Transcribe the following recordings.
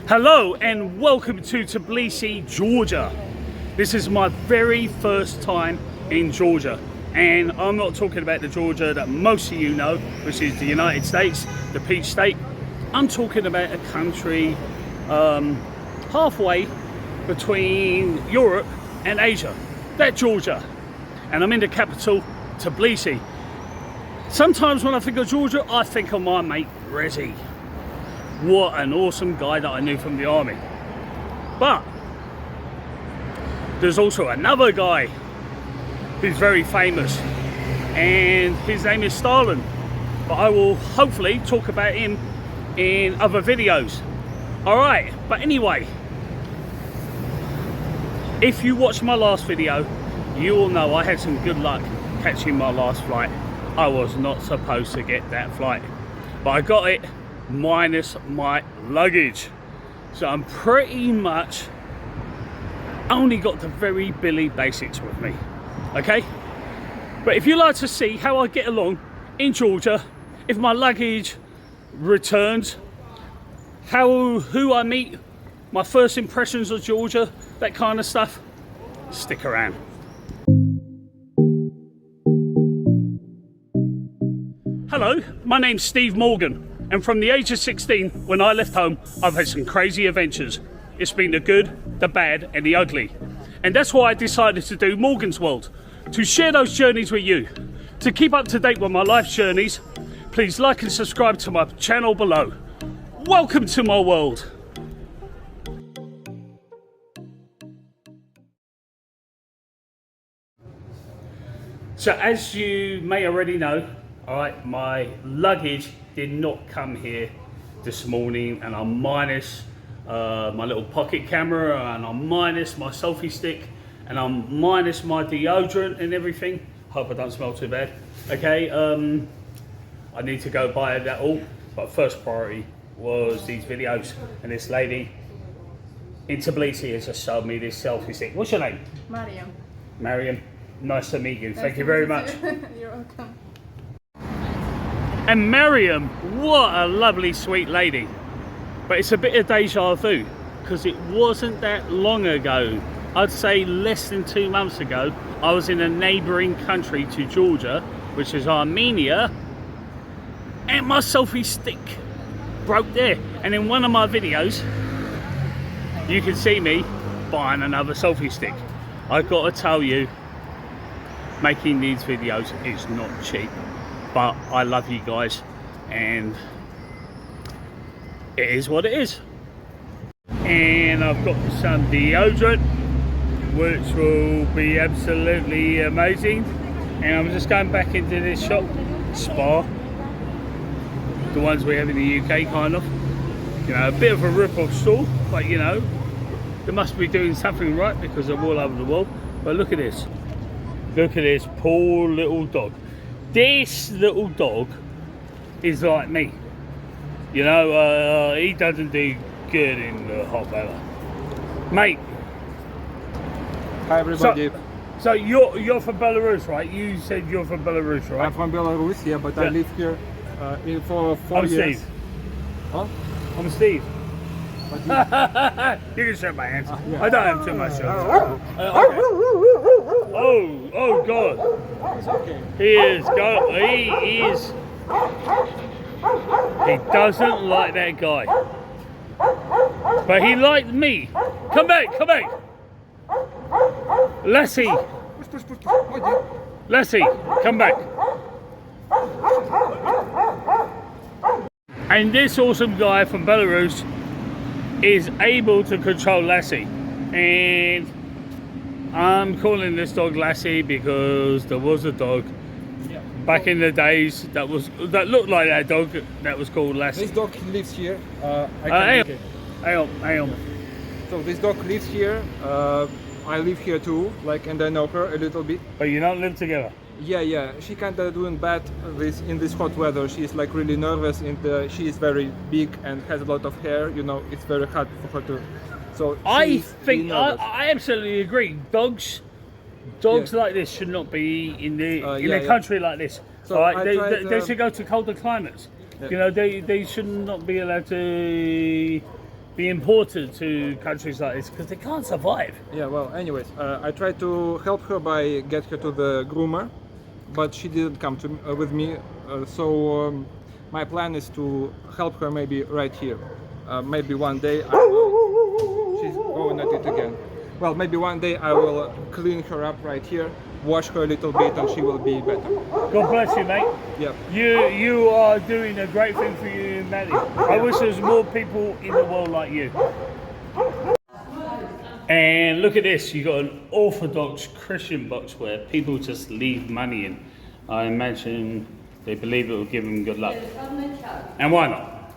Hello and welcome to Tbilisi, Georgia. This is my very first time in Georgia, and I'm not talking about the Georgia that most of you know, which is the United States, the Peach State. I'm talking about a country halfway between Europe and Asia, that Georgia. And I'm in the capital, Tbilisi. Sometimes when I think of Georgia, I think of my mate Rezzy. What an awesome guy that I knew from the army. But there's also another guy who's very famous, and his name is Stalin. But I will hopefully talk about him in other videos. Alright, but anyway, if you watched my last video, you will know I had some good luck catching my last flight. I was not supposed to get that flight, but I got it minus my luggage. So I'm pretty much only got the very Billy basics with me, okay? But if you like to see how I get along in Georgia, if my luggage returns, who I meet, my first impressions of Georgia, that kind of stuff, stick around. Hello, my name's Steve Morgan. And from the age of 16, when I left home, I've had some crazy adventures. It's been the good, the bad, and the ugly. And that's why I decided to do Morgan's World, to share those journeys with you. To keep up to date with my life's journeys, please like and subscribe to my channel below. Welcome to my world. So as you may already know, alright, my luggage did not come here this morning, and I'm minus my little pocket camera, and I'm minus my selfie stick, and I'm minus my deodorant and everything. Hope I don't smell too bad. Okay, I need to go buy that all, but first priority was these videos, and this lady in Tbilisi has just sold me this selfie stick. What's your name? Mariam. Mariam, nice to meet you. Thank you very much. You're welcome. And Mariam, what a lovely sweet lady. But it's a bit of deja vu, because it wasn't that long ago, I'd say less than 2 months ago, I was in a neighbouring country to Georgia, which is Armenia, and my selfie stick broke there. And in one of my videos, you can see me buying another selfie stick. I've got to tell you, making these videos is not cheap. But I love you guys, and it is what it is. And I've got some deodorant, which will be absolutely amazing. And I'm just going back into this shop, Spa, the ones we have in the UK, kind of. You know, a bit of a rip-off store, but you know, they must be doing something right because they're all over the world. But look at this. Look at this poor little dog. This little dog is like me, you know. He doesn't do good in the hot weather, mate. Hi everybody. So you're from Belarus, right? You said you're from Belarus, right? I'm from Belarus, yeah, but I live here for 4 years. Steve. Huh? I'm Steve. But You can shake my hands. Yeah. I don't have too much. Okay. Oh God. it's okay. He doesn't like that guy. But he liked me. Come back. Lassie. Push. Lassie, come back. And this awesome guy from Belarus is able to control Lassie. And I'm calling this dog Lassie because there was a dog back in the days that looked like that dog that was called Lassie. This dog lives here. Hang on. So this dog lives here. I live here too, like, and I know her a little bit. But you don't live together? Yeah. She kinda doing bad in this hot weather. She's like really nervous, and she is very big and has a lot of hair. You know, it's very hard for her to. So I think I absolutely agree. Dogs like this should not be in a country like this. So right? They should go to colder climates. You know, they should not be allowed to be imported to countries like this because they can't survive. Yeah, well, anyways, I tried to help her by get her to the groomer, but she didn't come to with me. So my plan is to help her maybe right here. Maybe one day she's going at it again. Well, maybe one day I will clean her up right here, wash her a little bit, and she will be better. God bless you, mate. Yeah. You are doing a great thing for humanity. I wish there was more people in the world like you. And look at this, you got an Orthodox Christian box where people just leave money in. I imagine they believe it will give them good luck. And why not?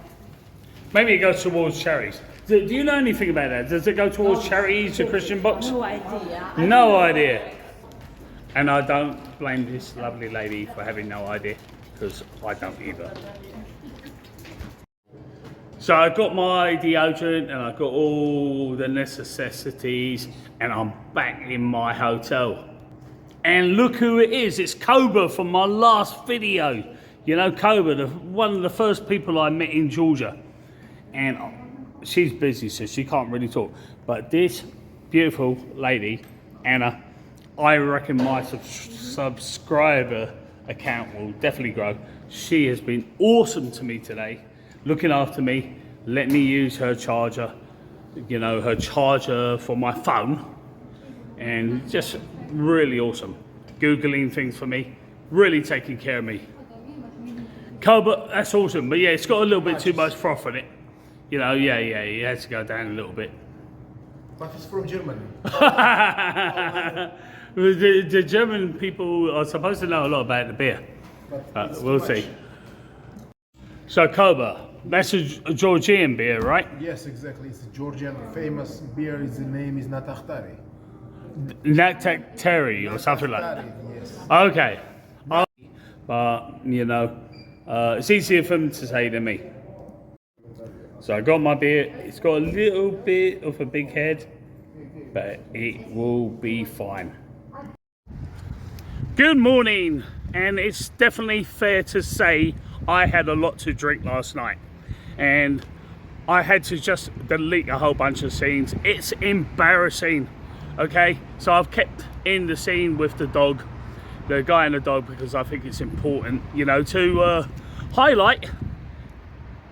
Maybe it goes towards charities. Do you know anything about that? Does it go towards charities, a Christian box? No idea. No idea. And I don't blame this lovely lady for having no idea, because I don't either. So I got my deodorant and I got all the necessities and I'm back in my hotel. And look who it is, it's Koba from my last video. You know, Koba, one of the first people I met in Georgia. And she's busy, so she can't really talk. But this beautiful lady, Anna, I reckon my subscriber account will definitely grow. She has been awesome to me today, looking after me, let me use her charger, you know, her charger for my phone, and just really awesome. Googling things for me, really taking care of me. Koba, that's awesome, but yeah, it's got a little bit too much froth in it. You know, yeah, it has to go down a little bit. But it's from Germany. The German people are supposed to know a lot about the beer. We'll see. So Koba, that's a Georgian beer, right? Yes, exactly. It's a Georgian famous beer. Its name is Natakhtari. Natakhtari or something like that. Yes. Okay. But, you know, it's easier for them to say than me. So I got my beer. It's got a little bit of a big head, but it will be fine. Good morning, and it's definitely fair to say I had a lot to drink last night, and I had to just delete a whole bunch of scenes. It's embarrassing, okay? So I've kept in the scene with the dog, the guy and the dog, because I think it's important, you know, to highlight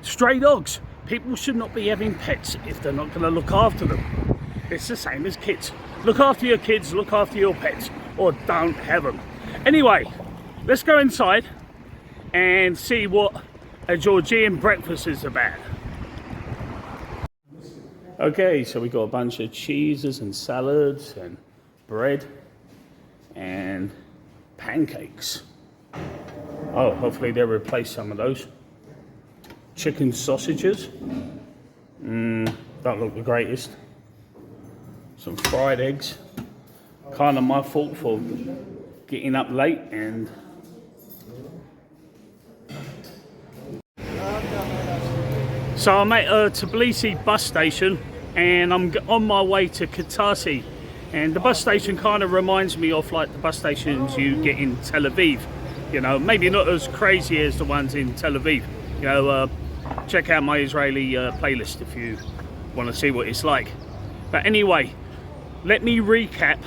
stray dogs. People should not be having pets if they're not going to look after them. It's the same as kids. Look after your kids, look after your pets, or don't have them. Anyway, let's go inside and see what a Georgian breakfast is about. Okay, so we got a bunch of cheeses and salads and bread and pancakes. Oh, hopefully they'll replace some of those. Chicken sausages. Don't look the greatest. Some fried eggs. Kind of my fault for getting up late and so I'm at Tbilisi bus station and I'm on my way to Tbilisi, and the bus station kind of reminds me of like the bus stations you get in Tel Aviv. You know, maybe not as crazy as the ones in Tel Aviv. You know, check out my Israeli playlist if you want to see what it's like. But anyway, let me recap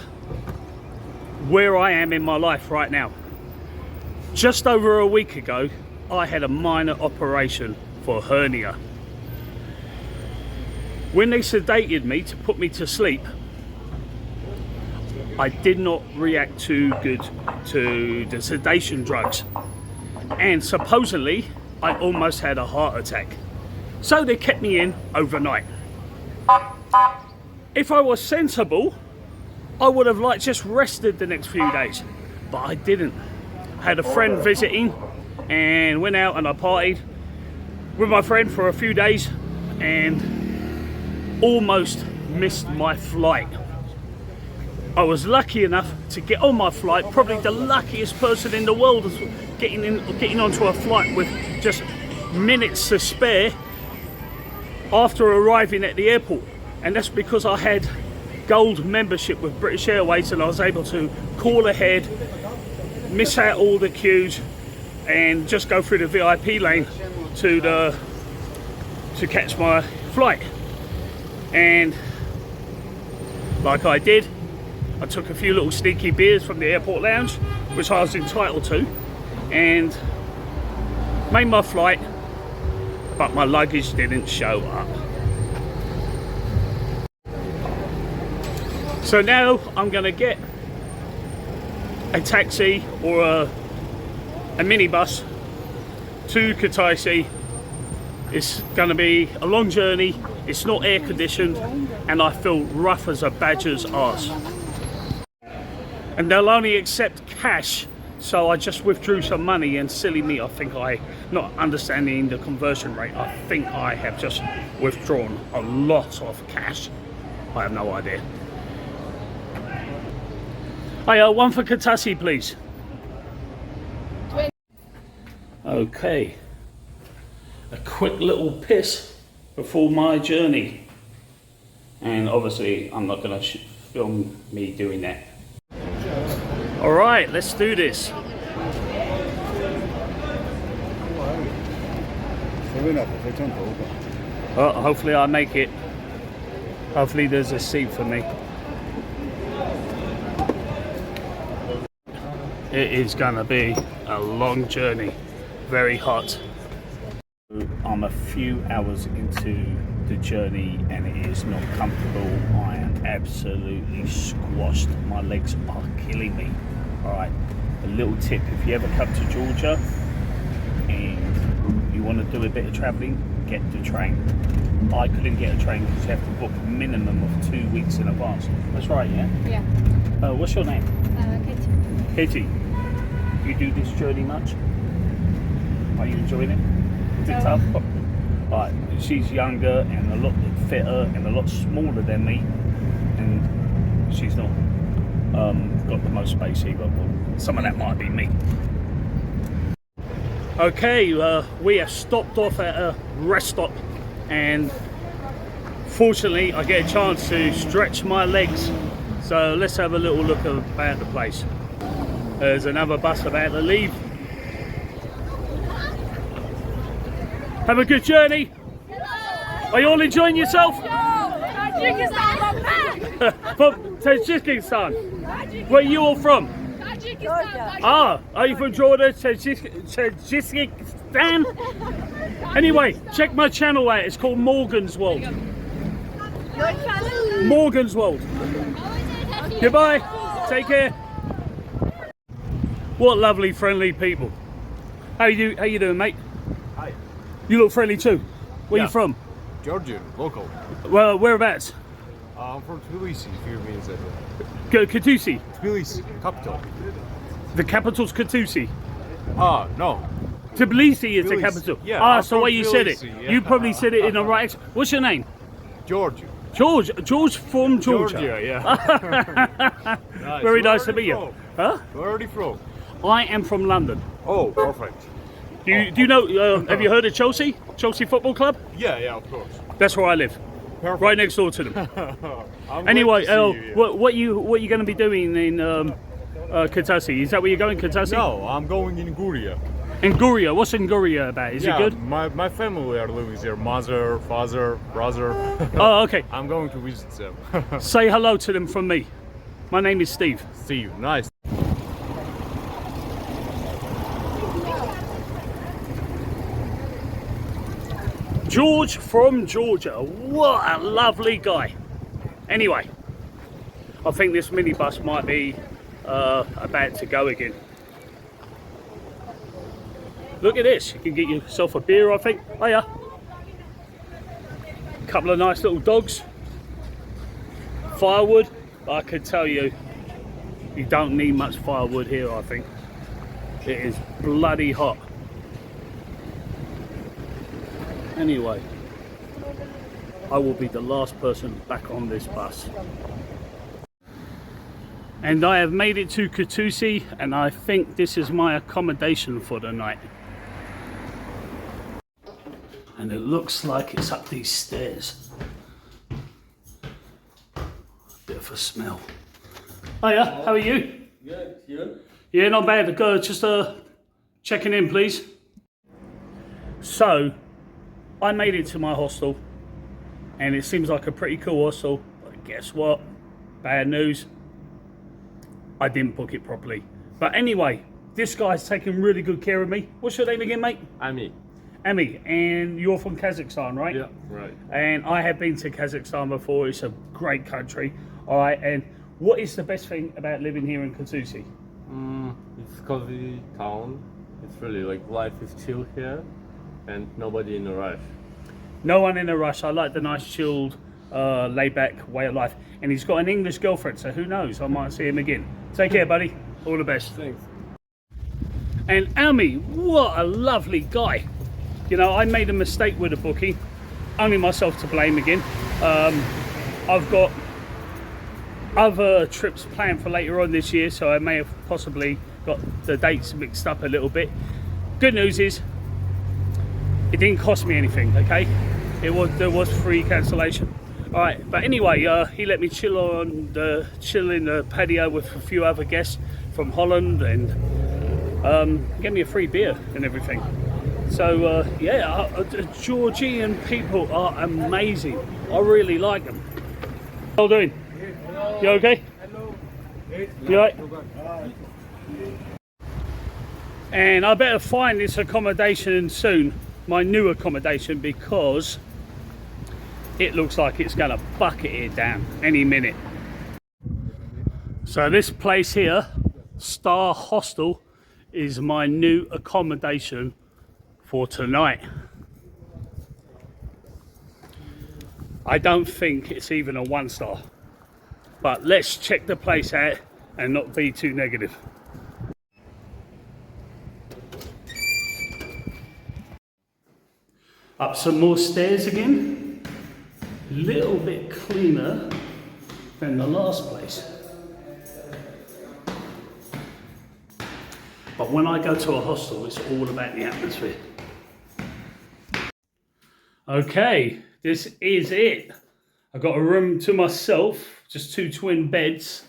where I am in my life right now. Just over a week ago, I had a minor operation for hernia. When they sedated me to put me to sleep, I did not react too good to the sedation drugs. And supposedly, I almost had a heart attack. So they kept me in overnight. If I was sensible, I would have like just rested the next few days, but I didn't. I had a friend visiting and went out and I partied with my friend for a few days and almost missed my flight. I was lucky enough to get on my flight, probably the luckiest person in the world getting onto a flight with just minutes to spare after arriving at the airport. And that's because I had gold membership with British Airways and I was able to call ahead, miss out all the queues and just go through the VIP lane to catch my flight. And like I did, I took a few little sneaky beers from the airport lounge, which I was entitled to, and made my flight, but my luggage didn't show up. So now I'm gonna get a taxi or a minibus to Tbilisi. It's gonna be a long journey, it's not air conditioned, and I feel rough as a badger's arse. And they'll only accept cash, so I just withdrew some money, and silly me, I think not understanding the conversion rate, I think I have just withdrawn a lot of cash. I have no idea. Hey, one for Tbilisi, please. Okay. A quick little piss before my journey. And obviously, I'm not going to film me doing that. Alright, let's do this. Oh, hopefully I make it. Hopefully there's a seat for me. It is gonna be a long journey, very hot. I'm a few hours into the journey and it is not comfortable. I am absolutely squashed. My legs are killing me. Alright, a little tip, if you ever come to Georgia and you want to do a bit of travelling, get the train. I couldn't get a train because you have to book a minimum of 2 weeks in advance. That's right, yeah? Yeah. What's your name? Katie. Katie. You do this journey much? Are you enjoying it? Is it tough? Alright, she's younger and a lot fitter and a lot smaller than me, and she's not got the most space either. Well, some of that might be me. Okay, we have stopped off at a rest stop, and fortunately I get a chance to stretch my legs. So let's have a little look about the place. There's another bus about to leave. Have a good journey. Are you all enjoying yourself? From Tajikistan. Where are you all from? Tajikistan. Ah, are you from Georgia? Tajikistan? Anyway, check my channel out. It's called Morgan's World. Morgan's World. Goodbye. Take care. What lovely, friendly people. How you doing, mate? Hi. You look friendly too. Where you from? Georgian, local. Well, whereabouts? I'm from Tbilisi, if you mean that. Tbilisi. Tbilisi, capital. The capital's Tbilisi. No. Tbilisi is the Tbilisi. capital. Yeah, Ah, I'm so from way you said it. Tbilisi, yeah. You probably said it in the right accent. What's your name? Georgia. George from Georgia. Yeah. Nice. Very Where nice are to meet you. from? Huh? Where are you from? I am from London. Oh, perfect. Do you know, have you heard of Chelsea? Chelsea Football Club? Yeah, of course. That's where I live. Perfect. Right next door to them. I'm Anyway, glad to see you, yeah. what you going to be doing in Tbilisi? Is that where you're going, Tbilisi? No, I'm going in Guria. In Guria, what's in Guria about? Is it good? My family are living there. Mother, father, brother. Oh, okay. I'm going to visit them. Say hello to them from me. My name is Steve. See you. Nice. George from Georgia. What a lovely guy. Anyway, I think this minibus might be about to go again. Look at this. You can get yourself a beer, I think. Oh yeah. Couple of nice little dogs. Firewood. I could tell you, you don't need much firewood here, I think. It is bloody hot. Anyway, I will be the last person back on this bus. And I have made it to Tbilisi, and I think this is my accommodation for the night. And it looks like it's up these stairs. Bit of a smell. Hiya, how are you? Good, you? Yeah, not bad. Go, just checking in, please. So I made it to my hostel, and it seems like a pretty cool hostel, but guess what? Bad news, I didn't book it properly. But anyway, this guy's taking really good care of me. What's your name again, mate? Ami. Ami, and you're from Kazakhstan, right? Yeah, right. And I have been to Kazakhstan before. It's a great country. All right, and what is the best thing about living here in Tbilisi? It's cozy town. It's really like life is chill here, and nobody in a rush. No one in a rush. I like the nice, chilled, laid-back way of life. And he's got an English girlfriend, so who knows? I might see him again. Take care, buddy. All the best. Thanks. And Ami, what a lovely guy. You know, I made a mistake with the booking. Only myself to blame again. I've got other trips planned for later on this year, so I may have possibly got the dates mixed up a little bit. Good news is, it didn't cost me anything, okay? There was free cancellation. All right, but anyway, he let me chill in the patio with a few other guests from Holland, and gave me a free beer and everything. So yeah, Georgian people are amazing. I really like them. How you doing? You okay? You all right? And I better find this accommodation soon, my new accommodation, because it looks like it's gonna bucket it down any minute. So this place here, Star Hostel, is my new accommodation for tonight. I don't think it's even a 1-star, but let's check the place out and not be too negative. Up some more stairs again. A little bit cleaner than the last place. But when I go to a hostel, it's all about the atmosphere. Okay, this is it. I've got a room to myself, just 2 twin beds.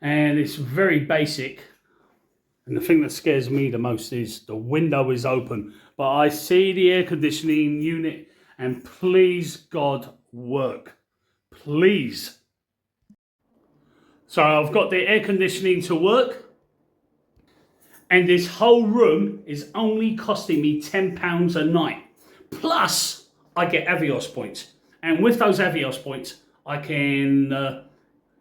And it's very basic. And the thing that scares me the most is the window is open, but I see the air conditioning unit, and please God, work. Please. So I've got the air conditioning to work, and this whole room is only costing me £10 a night. Plus, I get Avios points. And with those Avios points, I can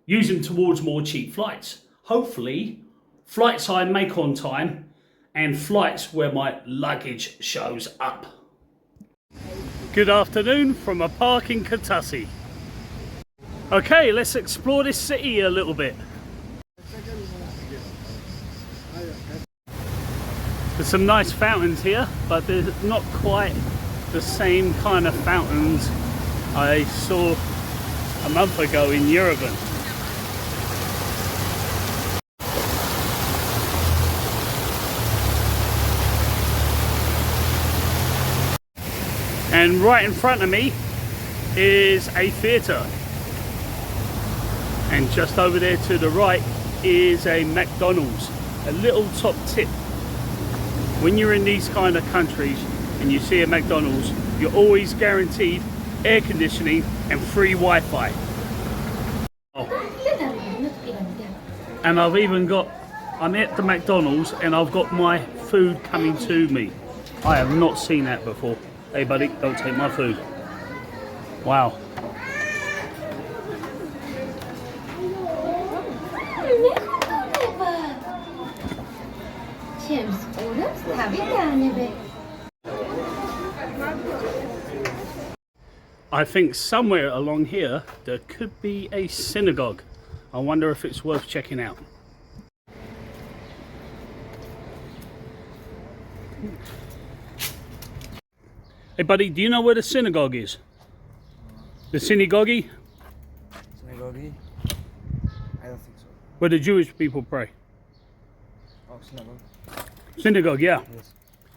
use them towards more cheap flights. Hopefully, flights I make on time, and flights where my luggage shows up. Good afternoon from a park in Tbilisi. Okay, let's explore this city a little bit. There's some nice fountains here, but they're not quite the same kind of fountains I saw a month ago in Yerevan. And right in front of me is a theatre. And just over there to the right is a McDonald's. A little top tip. When you're in these kind of countries and you see a McDonald's, you're always guaranteed air conditioning and free Wi-Fi. And I've even got, I'm at the McDonald's and I've got my food coming to me. I have not seen that before. Hey buddy, don't take my food. Wow. I think somewhere along here there could be a synagogue. I wonder if it's worth checking out. Hey buddy, do you know where the synagogue is? The synagogue? Synagogue? I don't think so. Where the Jewish people pray. Oh, synagogue? Synagogue, yeah. Yes.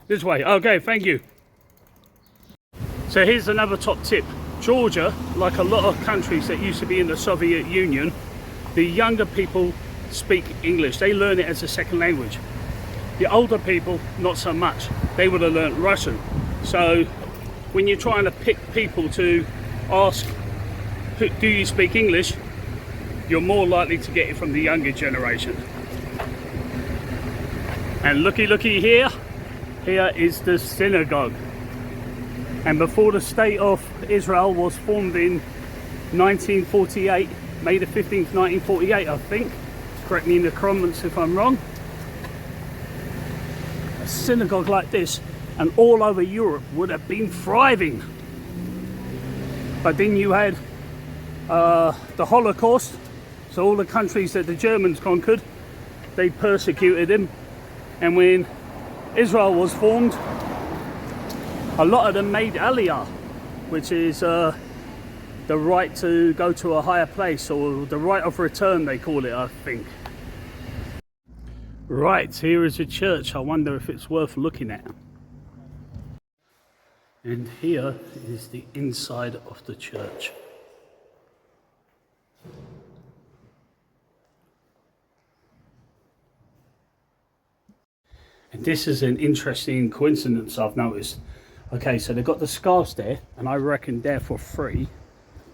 This way. Okay, thank you. So here's another top tip. Georgia, like a lot of countries that used to be in the Soviet Union, the younger people speak English. They learn it as a second language. The older people, not so much. They would have learnt Russian. So when you're trying to pick people to ask, do you speak English? You're more likely to get it from the younger generation. And looky here, here is the synagogue. And before the state of Israel was formed in 1948, May the 15th, 1948, I think. Correct me in the comments if I'm wrong. A synagogue like this and all over Europe would have been thriving. But then you had the Holocaust, so all the countries that the Germans conquered, they persecuted him. And when Israel was formed, a lot of them made Aliyah, which is the right to go to a higher place, or the right of return they call it, I think. Right, here is a church. I wonder if it's worth looking at. And here is the inside of the church. And this is an interesting coincidence I've noticed. Okay, so they've got the scarves there, and I reckon they're for free.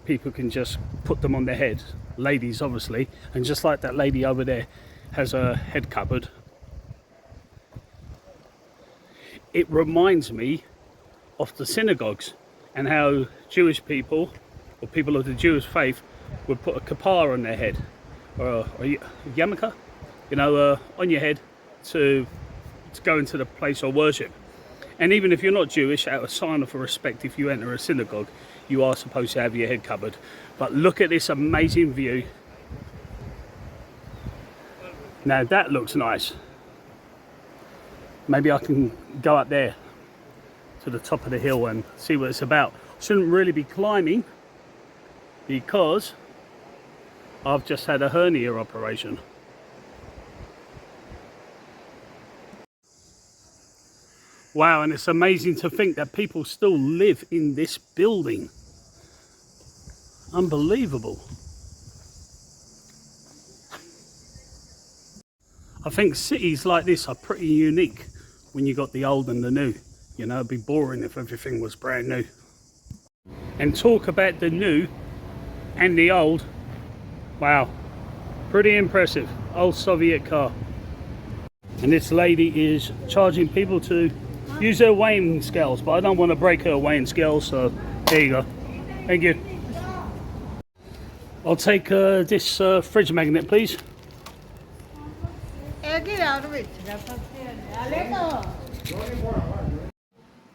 People can just put them on their head, ladies obviously, and just like that lady over there has a head cupboard. It reminds me of the synagogues and how Jewish people, or people of the Jewish faith, would put a kippah on their head, or a yarmulke, you know, on your head to go into the place of worship. And even if you're not Jewish, out of sign of respect, if you enter a synagogue, you are supposed to have your head covered. But look at this amazing view. Now that looks nice. Maybe I can go up there to the top of the hill and see what it's about. Shouldn't really be climbing because I've just had a hernia operation. Wow, and it's amazing to think that people still live in this building. Unbelievable. I think cities like this are pretty unique when you got the old and the new. You know, it'd be boring if everything was brand new. And talk about the new and the old. Wow, pretty impressive. Old Soviet car. And this lady is charging people to use her weighing scales, but I don't want to break her weighing scales, so there you go. Thank you. I'll take this fridge magnet, please. And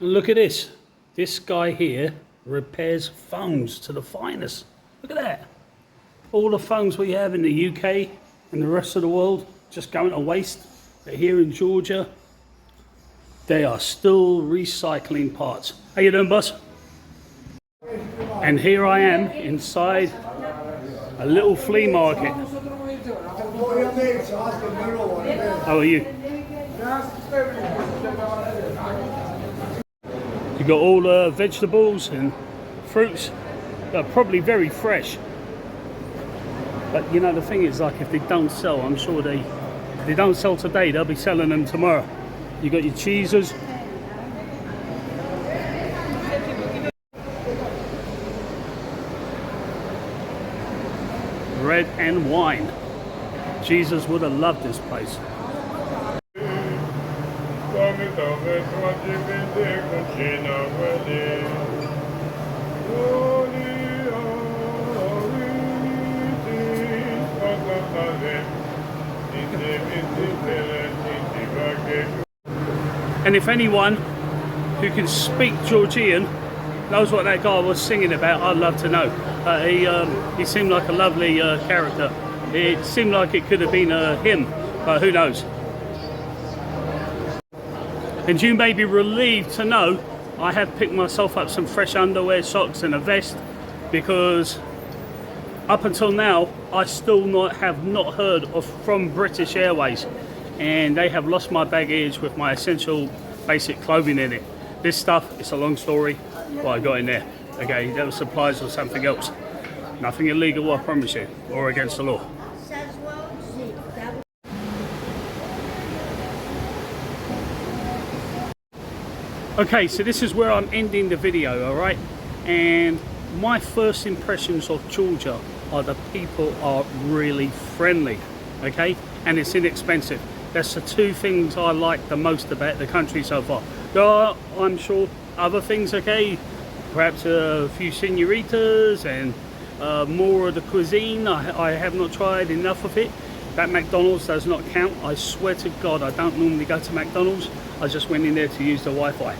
look at this. This guy here repairs phones to the finest. Look at that. All the phones we have in the UK and the rest of the world just going to waste. But here in Georgia, they are still recycling parts. How you doing, boss? And here I am inside a little flea market. How are you? You got all the vegetables and fruits that are probably very fresh. But you know, the thing is, like, if they don't sell, I'm sure if they don't sell today, they'll be selling them tomorrow. You got your cheeses. Bread and wine. Jesus would have loved this place. And if anyone who can speak Georgian knows what that guy was singing about, I'd love to know. He seemed like a lovely character. It seemed like it could have been him, but who knows. And you may be relieved to know I have picked myself up some fresh underwear, socks and a vest, because up until now I still have not heard from British Airways, and they have lost my baggage with my essential basic clothing in it. This stuff, it's a long story, what I got in there. Okay, that was supplies or something else. Nothing illegal, I promise you, or against the law. Okay, so this is where I'm ending the video, all right? And my first impressions of Georgia are the people are really friendly, okay? And it's inexpensive. That's the two things I like the most about the country so far. There are, I'm sure, other things, okay? Perhaps a few senoritas and more of the cuisine. I have not tried enough of it. That McDonald's does not count. I swear to God, I don't normally go to McDonald's. I just went in there to use the Wi-Fi.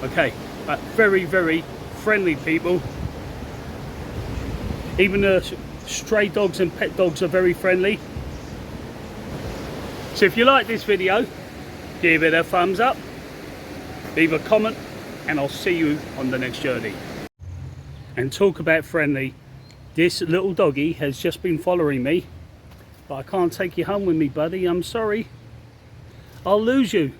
Okay, but very, very friendly people. Even the stray dogs and pet dogs are very friendly. So if you like this video, give it a thumbs up, leave a comment, and I'll see you on the next journey. And talk about friendly, this little doggy has just been following me, but I can't take you home with me, buddy. I'm sorry. I'll lose you.